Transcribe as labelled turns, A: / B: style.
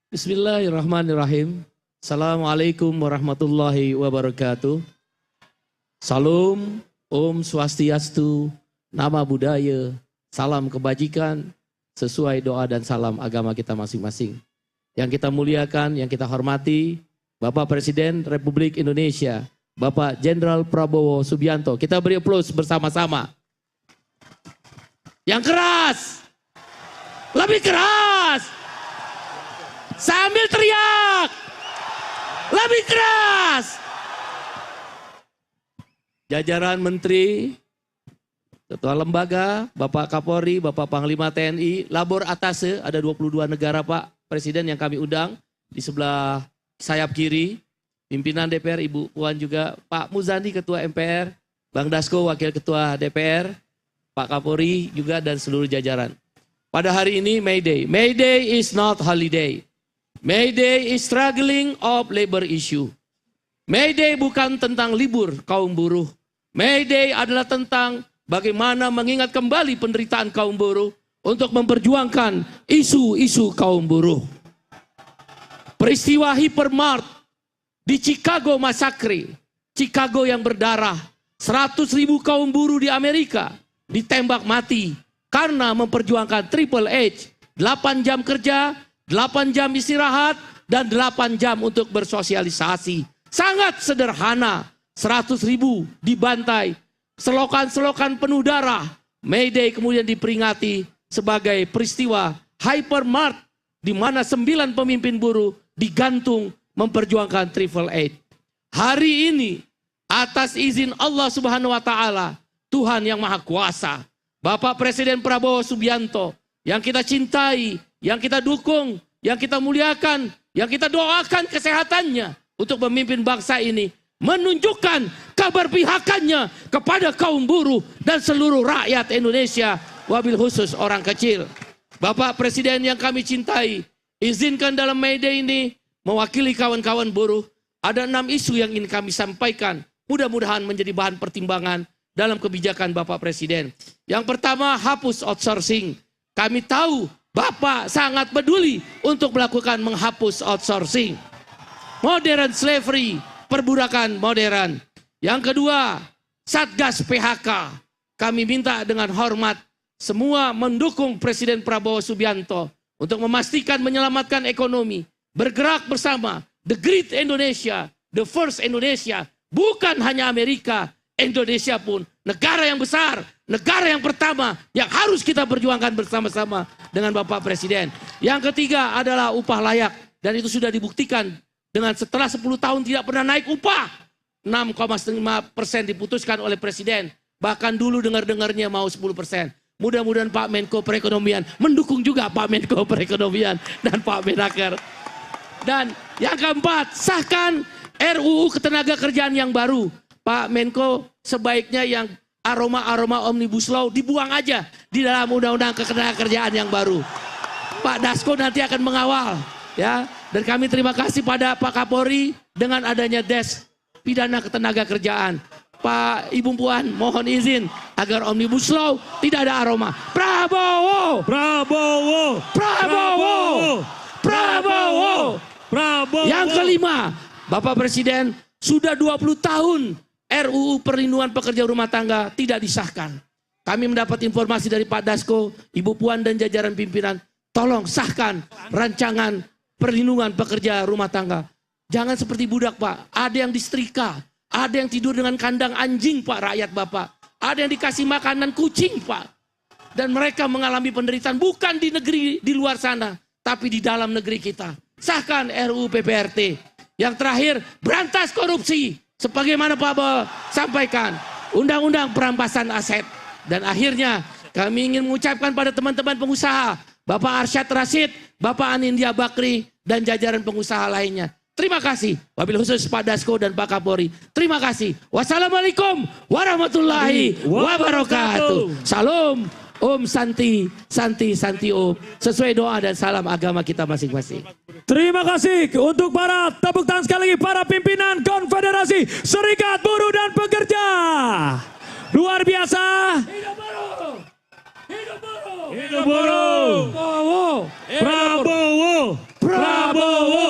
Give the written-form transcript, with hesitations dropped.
A: Bismillahirrahmanirrahim. Assalamualaikum warahmatullahi wabarakatuh. Salam, Om Swastiastu, Nama Budaya, salam kebajikan, sesuai doa dan salam agama kita masing-masing. Yang kita muliakan, yang kita hormati, Bapak Presiden Republik Indonesia, Bapak Jenderal Prabowo Subianto. Kita beri aplaus bersama-sama. Yang keras, lebih keras, sambil teriak, lebih keras. Jajaran Menteri, Ketua Lembaga, Bapak Kapolri, Bapak Panglima TNI, Labor Atase, ada 22 negara Pak Presiden yang kami undang. Di sebelah sayap kiri, pimpinan DPR Ibu Puan juga, Pak Muzani Ketua MPR, Bang Dasko Wakil Ketua DPR, Pak Kapolri juga dan seluruh jajaran. Pada hari ini May Day. May Day is not holiday. May Day is struggling of labor issue. May Day bukan tentang libur kaum buruh. May Day adalah tentang bagaimana mengingat kembali penderitaan kaum buruh untuk memperjuangkan isu-isu kaum buruh. Peristiwa Hypermart di Chicago Massacre, Chicago yang berdarah, 100.000 kaum buruh di Amerika ditembak mati karena memperjuangkan Triple H, 8 jam kerja, 8 jam istirahat, dan 8 jam untuk bersosialisasi. Sangat sederhana, 100.000 dibantai, selokan-selokan penuh darah. May Day kemudian diperingati sebagai peristiwa Hypermart, di mana 9 pemimpin buruh digantung memperjuangkan Triple H. Hari ini, atas izin Allah Subhanahu wa Ta'ala, Tuhan yang Maha Kuasa, Bapak Presiden Prabowo Subianto, yang kita cintai, yang kita dukung, yang kita muliakan, yang kita doakan kesehatannya untuk memimpin bangsa ini, menunjukkan keberpihakannya kepada kaum buruh dan seluruh rakyat Indonesia, wabil khusus orang kecil. Bapak Presiden yang kami cintai, izinkan dalam May Day ini mewakili kawan-kawan buruh, ada 6 isu yang ingin kami sampaikan, mudah-mudahan menjadi bahan pertimbangan dalam kebijakan Bapak Presiden. Yang pertama, hapus outsourcing. Kami tahu Bapak sangat peduli untuk melakukan menghapus outsourcing. Modern slavery, perbudakan modern. Yang kedua, Satgas PHK. Kami minta dengan hormat semua mendukung Presiden Prabowo Subianto untuk memastikan menyelamatkan ekonomi. Bergerak bersama, the great Indonesia, the first Indonesia. Bukan hanya Amerika, Indonesia pun negara yang besar, negara yang pertama yang harus kita perjuangkan bersama-sama dengan Bapak Presiden. Yang ketiga adalah upah layak, dan itu sudah dibuktikan dengan setelah 10 tahun tidak pernah naik upah. 6,5% diputuskan oleh Presiden, bahkan dulu dengar-dengarnya mau 10%. Mudah-mudahan Pak Menko Perekonomian mendukung juga Pak Menko Perekonomian dan Pak Menaker. Dan yang keempat, sahkan RUU Ketenagakerjaan yang baru. Pak Menko, sebaiknya yang aroma-aroma Omnibus Law dibuang aja di dalam undang-undang ketenagakerjaan yang baru. Pak Dasko nanti akan mengawal, ya. Dan kami terima kasih pada Pak Kapolri dengan adanya Des Pidana Ketenagakerjaan. Pak Ibu Puan, mohon izin agar Omnibus Law tidak ada aroma. Prabowo, Prabowo, Prabowo, Prabowo, Prabowo. Yang kelima, Bapak Presiden, sudah 20 tahun RUU Perlindungan Pekerja Rumah Tangga tidak disahkan. Kami mendapat informasi dari Pak Dasko, Ibu Puan dan jajaran pimpinan, tolong sahkan rancangan perlindungan pekerja rumah tangga. Jangan seperti budak Pak, ada yang disetrika, ada yang tidur dengan kandang anjing Pak rakyat Bapak, ada yang dikasih makanan kucing Pak. Dan mereka mengalami penderitaan bukan di negeri di luar sana, tapi di dalam negeri kita. Sahkan RUU PPRT. Yang terakhir, berantas korupsi. Sebagaimana Pak Bo sampaikan, undang-undang perampasan aset. Dan akhirnya kami ingin mengucapkan pada teman-teman pengusaha, Bapak Arsyad Rashid, Bapak Anindya Bakri, dan jajaran pengusaha lainnya. Terima kasih, wabil khusus Pak Dasko dan Pak Kapolri. Terima kasih. Wassalamualaikum warahmatullahi wabarakatuh. Salam, Om Santi, Santi, Santi Om. Sesuai doa dan salam agama kita masing-masing.
B: Terima kasih untuk para tepuk tangan sekali lagi para pimpinan Konfederasi Serikat Buruh dan Pekerja. Luar biasa.
A: Hidup buruh! Hidup buruh!
B: Hidup buruh!
A: Prabowo!
B: Prabowo! Prabowo! Prabowo.